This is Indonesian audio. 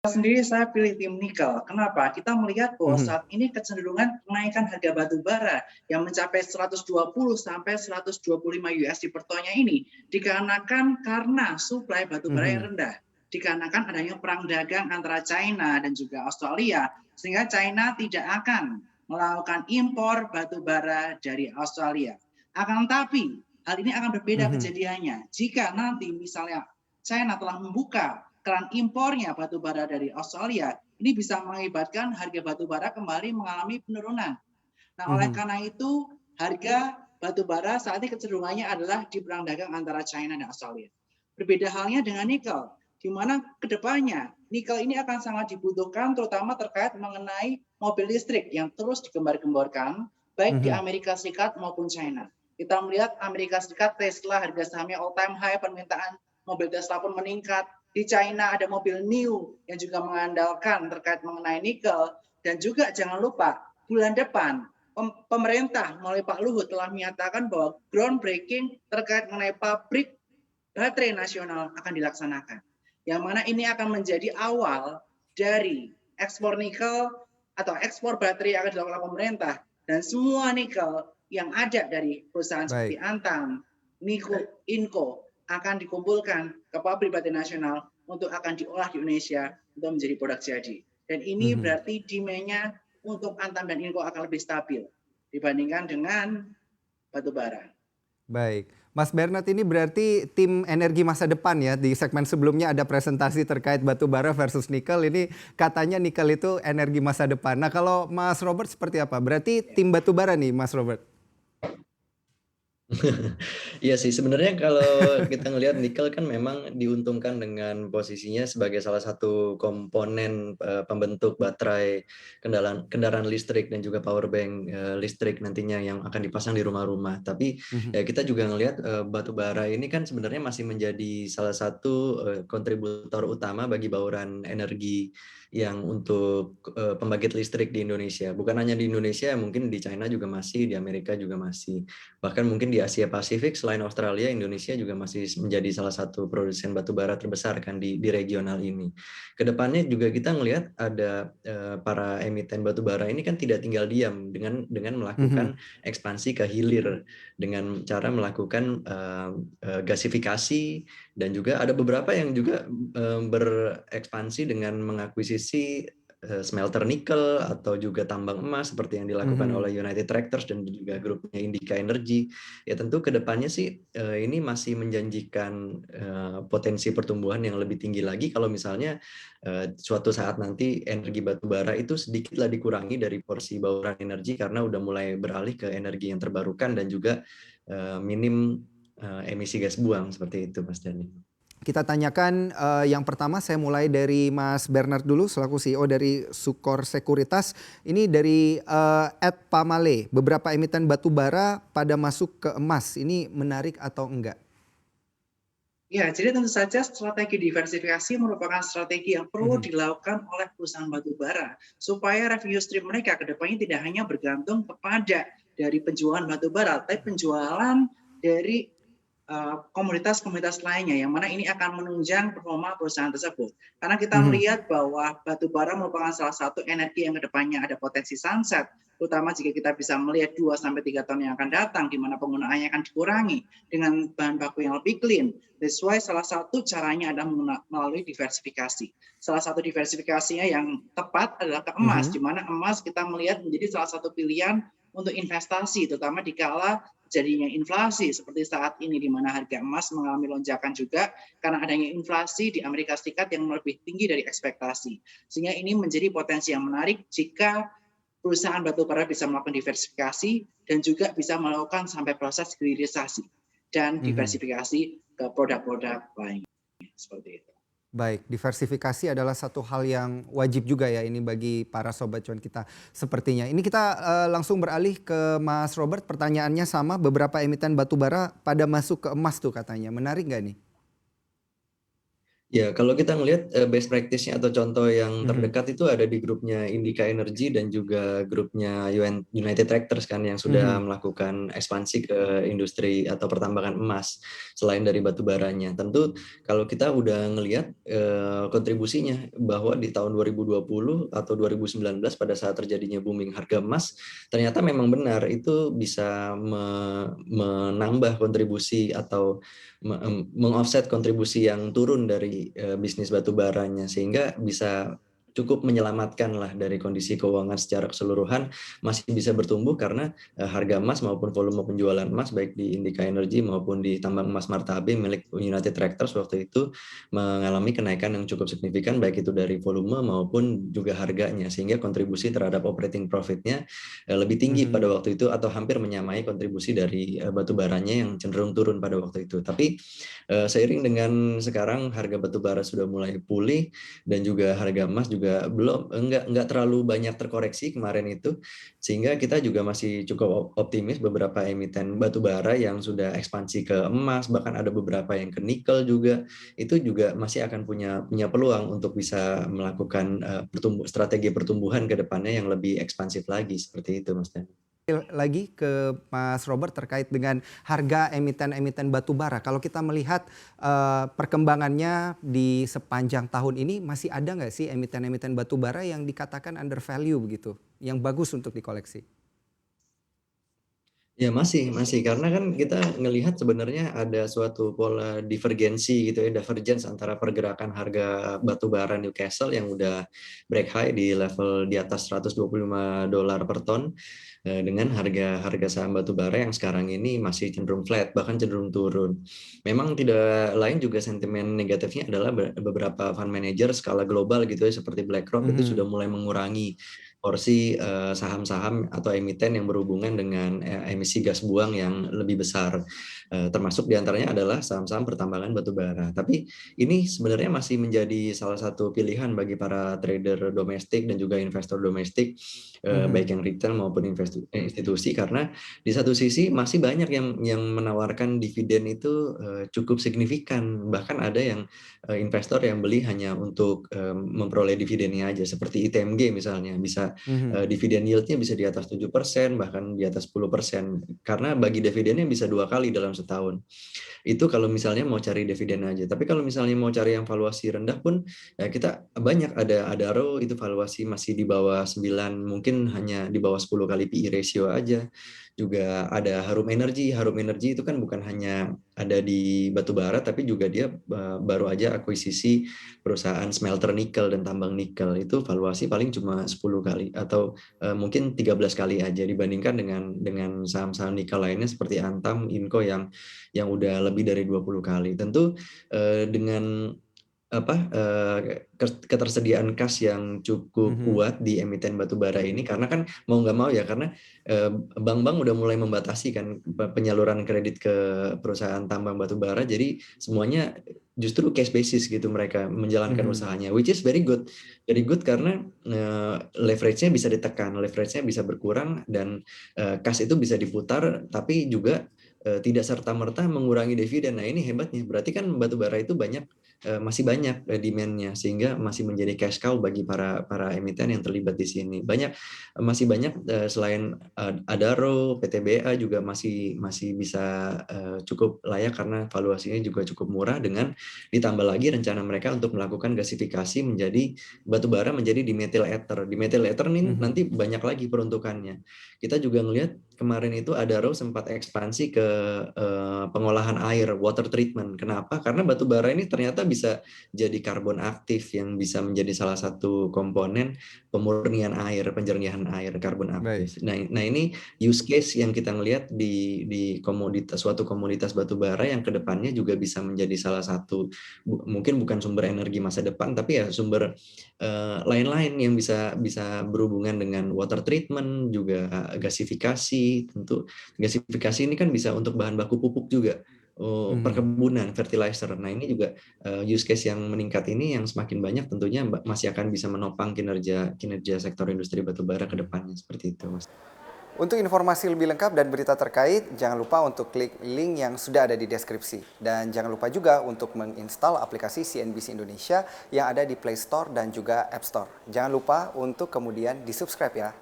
sendiri saya pilih tim nikel. Kenapa? Kita melihat bahwa Mhm, saat ini kecenderungan kenaikan harga batu bara yang mencapai 120 sampai 125 USD per tonnya ini dikarenakan karena suplai batu bara yang mhm, rendah. Dikarenakan adanya perang dagang antara China dan juga Australia, sehingga China tidak akan melakukan impor batu bara dari Australia. Akan tetapi hal ini akan berbeda mhm, kejadiannya jika nanti misalnya China telah membuka keran impornya batu bara dari Australia, ini bisa mengakibatkan harga batu bara kembali mengalami penurunan. Nah, oleh mhm, karena itu, harga batu bara saat ini kecenderungannya adalah di perang dagang antara China dan Australia. Berbeda halnya dengan nikel, di mana kedepannya nikel ini akan sangat dibutuhkan terutama terkait mengenai mobil listrik yang terus digembar-gemborkan baik di mhm, Amerika Serikat maupun China. Kita melihat Amerika Serikat Tesla harga sahamnya all time high, permintaan mobil Tesla pun meningkat. Di China ada mobil NIO yang juga mengandalkan terkait mengenai nikel, dan juga jangan lupa bulan depan pemerintah melalui Pak Luhut telah menyatakan bahwa groundbreaking terkait mengenai pabrik baterai nasional akan dilaksanakan. Yang mana ini akan menjadi awal dari ekspor nikel atau ekspor baterai yang akan dilakukan oleh pemerintah, dan semua nikel yang ada dari perusahaan seperti baik, Antam, Niko, Inco akan dikumpulkan ke pabrik baterai nasional untuk akan diolah di Indonesia untuk menjadi produk jadi. Dan ini mhm. berarti demand-nya untuk Antam dan Inco akan lebih stabil dibandingkan dengan batu bara. Baik. Mas Bernard ini berarti tim energi masa depan ya. Di segmen sebelumnya ada presentasi terkait batu bara versus nikel. Ini katanya nikel itu energi masa depan. Nah, kalau Mas Robert seperti apa? Berarti tim batu bara nih, Mas Robert? Iya sih, sebenarnya kalau kita ngelihat nikel kan memang diuntungkan dengan posisinya sebagai salah satu komponen, pembentuk baterai kendaraan kendaraan listrik dan juga power bank, listrik nantinya yang akan dipasang di rumah-rumah. Tapi, Mhm, ya kita juga ngelihat, batu bara ini kan sebenarnya masih menjadi salah satu, kontributor utama bagi bauran energi yang untuk, pembangkit listrik di Indonesia. Bukan hanya di Indonesia, mungkin di China juga masih, di Amerika juga masih. Bahkan mungkin di Asia Pasifik selain Australia, Indonesia juga masih menjadi salah satu produsen batu bara terbesar kan di regional ini. Kedepannya juga kita melihat ada para emiten batu bara ini kan tidak tinggal diam dengan mhm, melakukan ekspansi ke hilir dengan cara melakukan gasifikasi, dan juga ada beberapa yang juga berekspansi dengan mengakuisisi smelter nikel atau juga tambang emas seperti yang dilakukan mhm. oleh United Tractors dan juga grupnya Indica Energy. Ya tentu kedepannya sih ini masih menjanjikan potensi pertumbuhan yang lebih tinggi lagi kalau misalnya suatu saat nanti energi batu bara itu sedikitlah dikurangi dari porsi bauran energi karena udah mulai beralih ke energi yang terbarukan dan juga minim emisi gas buang seperti itu, Mas Dani. Kita tanyakan yang pertama saya mulai dari Mas Bernard dulu selaku CEO dari Sukor Sekuritas. Ini dari @pamale. Beberapa emiten batu bara pada masuk ke emas. Ini menarik atau enggak? Ya, jadi tentu saja strategi diversifikasi merupakan strategi yang perlu Mhm, dilakukan oleh perusahaan batu bara supaya revenue stream mereka ke depannya tidak hanya bergantung kepada dari penjualan batu bara, tapi penjualan dari komoditas-komoditas lainnya yang mana ini akan menunjang performa perusahaan tersebut. Karena kita mhm, melihat bahwa batu bara merupakan salah satu energi yang kedepannya ada potensi sunset, terutama jika kita bisa melihat 2 sampai 3 tahun yang akan datang, di mana penggunaannya akan dikurangi dengan bahan baku yang lebih clean. That's why salah satu caranya adalah melalui diversifikasi. Salah satu diversifikasinya yang tepat adalah ke emas, mhm. di mana emas kita melihat menjadi salah satu pilihan untuk investasi, terutama di kala jadinya inflasi seperti saat ini di mana harga emas mengalami lonjakan juga karena adanya inflasi di Amerika Serikat yang lebih tinggi dari ekspektasi. Sehingga ini menjadi potensi yang menarik jika perusahaan batubara bisa melakukan diversifikasi dan juga bisa melakukan sampai proses hilirisasi dan Mhm. diversifikasi ke produk-produk lain seperti itu. Baik, diversifikasi adalah satu hal yang wajib juga ya ini bagi para sobat cuan kita sepertinya. Ini kita langsung beralih ke Mas Robert, pertanyaannya sama, beberapa emiten batubara pada masuk ke emas tuh katanya. Menarik nggak nih? Ya, kalau kita ngelihat best practice-nya atau contoh yang Mhm, terdekat itu ada di grupnya Indica Energy dan juga grupnya United Tractors kan yang sudah mhm, melakukan ekspansi ke industri atau pertambangan emas selain dari batu baranya. Tentu kalau kita udah ngelihat kontribusinya bahwa di tahun 2020 atau 2019 pada saat terjadinya booming harga emas, ternyata memang benar itu bisa menambah kontribusi atau meng-offset kontribusi yang turun dari bisnis batu baranya sehingga bisa cukup menyelamatkan lah dari kondisi keuangan secara keseluruhan masih bisa bertumbuh karena harga emas maupun volume penjualan emas baik di Indica Energy maupun di tambang emas Martabe milik United Tractors waktu itu mengalami kenaikan yang cukup signifikan baik itu dari volume maupun juga harganya sehingga kontribusi terhadap operating profit-nya lebih tinggi pada mhm, waktu itu atau hampir menyamai kontribusi dari batu baranya yang cenderung turun pada waktu itu. Tapi seiring dengan sekarang harga batu bara sudah mulai pulih dan juga harga emas juga belum enggak terlalu banyak terkoreksi kemarin itu, sehingga kita juga masih cukup optimis beberapa emiten batu bara yang sudah ekspansi ke emas, bahkan ada beberapa yang ke nikel juga, itu juga masih akan punya punya peluang untuk bisa melakukan strategi pertumbuhan ke depannya yang lebih ekspansif lagi seperti itu, Mas Dan. lagi ke Mas Robert terkait dengan harga emiten-emiten batu bara. Kalau kita melihat perkembangannya di sepanjang tahun ini masih ada nggak sih emiten-emiten batu bara yang dikatakan under value begitu, yang bagus untuk dikoleksi? Ya masih karena kan kita ngelihat sebenarnya ada suatu pola divergensi gitu ya, divergence antara pergerakan harga batu bara Newcastle yang udah break high di level di atas $125 per ton dengan harga saham batu bara yang sekarang ini masih cenderung flat bahkan cenderung turun. Memang tidak lain juga sentimen negatifnya adalah beberapa fund manager skala global gitu ya seperti BlackRock itu Mhm, sudah mulai mengurangi porsi saham-saham atau emiten yang berhubungan dengan emisi gas buang yang lebih besar. Termasuk diantaranya adalah saham-saham pertambangan batu bara. Tapi ini sebenarnya masih menjadi salah satu pilihan bagi para trader domestik dan juga investor domestik, mhm, baik yang retail maupun institusi, karena di satu sisi masih banyak yang menawarkan dividen itu cukup signifikan. Bahkan ada yang investor yang beli hanya untuk memperoleh dividennya aja, seperti ITMG misalnya, bisa mhm. dividen yield-nya bisa di atas 7%, bahkan di atas 10%, karena bagi dividennya bisa 2 kali dalam setahun. Itu kalau misalnya mau cari dividen aja. Tapi kalau misalnya mau cari yang valuasi rendah pun, ya kita banyak ada Adaro itu valuasi masih di bawah 9, mungkin hanya di bawah 10 kali PE ratio aja. Juga ada Harum Energy itu kan bukan hanya ada di batubara, tapi juga dia baru aja akuisisi perusahaan smelter nikel dan tambang nikel. Itu valuasi paling cuma 10 kali atau mungkin 13 kali aja dibandingkan dengan saham-saham nikel lainnya seperti Antam, Inco yang udah lebih dari 20 kali. Tentu dengan apa, ketersediaan kas yang cukup Mhm, kuat di emiten batubara ini karena kan mau nggak mau ya karena bank-bank udah mulai membatasi kan penyaluran kredit ke perusahaan tambang batubara, jadi semuanya justru cash basis gitu mereka menjalankan mhm, usahanya, which is very good karena leverage-nya bisa ditekan, leverage-nya bisa berkurang dan kas itu bisa diputar tapi juga tidak serta-merta mengurangi dividen. Nah ini hebatnya, berarti kan batubara itu masih banyak demand-nya sehingga masih menjadi cash cow bagi para emiten yang terlibat di sini. Masih banyak selain Adaro, PTBA juga masih bisa cukup layak karena valuasinya juga cukup murah dengan ditambah lagi rencana mereka untuk melakukan gasifikasi menjadi batubara menjadi dimethyl ether. Dimethyl ether ini mhm, nanti banyak lagi peruntukannya. Kita juga ngelihat kemarin itu Adaro sempat ekspansi ke pengolahan air, water treatment. Kenapa? Karena batu bara ini ternyata bisa jadi karbon aktif yang bisa menjadi salah satu komponen pemurnian air, penjernihan air, karbon baik. aktif. Nah ini use case yang kita ngelihat di suatu komoditas batu bara yang kedepannya juga bisa menjadi salah satu, mungkin bukan sumber energi masa depan, tapi ya sumber lain-lain yang bisa bisa berhubungan dengan water treatment, juga gasifikasi. Tentu gasifikasi ini kan bisa untuk bahan baku pupuk juga, Mhm. perkebunan, fertilizer. Nah ini juga use case yang meningkat ini yang semakin banyak tentunya masih akan bisa menopang kinerja kinerja sektor industri batubara ke depannya, seperti itu, Mas. Untuk informasi lebih lengkap dan berita terkait, jangan lupa untuk klik link yang sudah ada di deskripsi. Dan jangan lupa juga untuk menginstal aplikasi CNBC Indonesia yang ada di Play Store dan juga App Store. Jangan lupa untuk kemudian di-subscribe ya.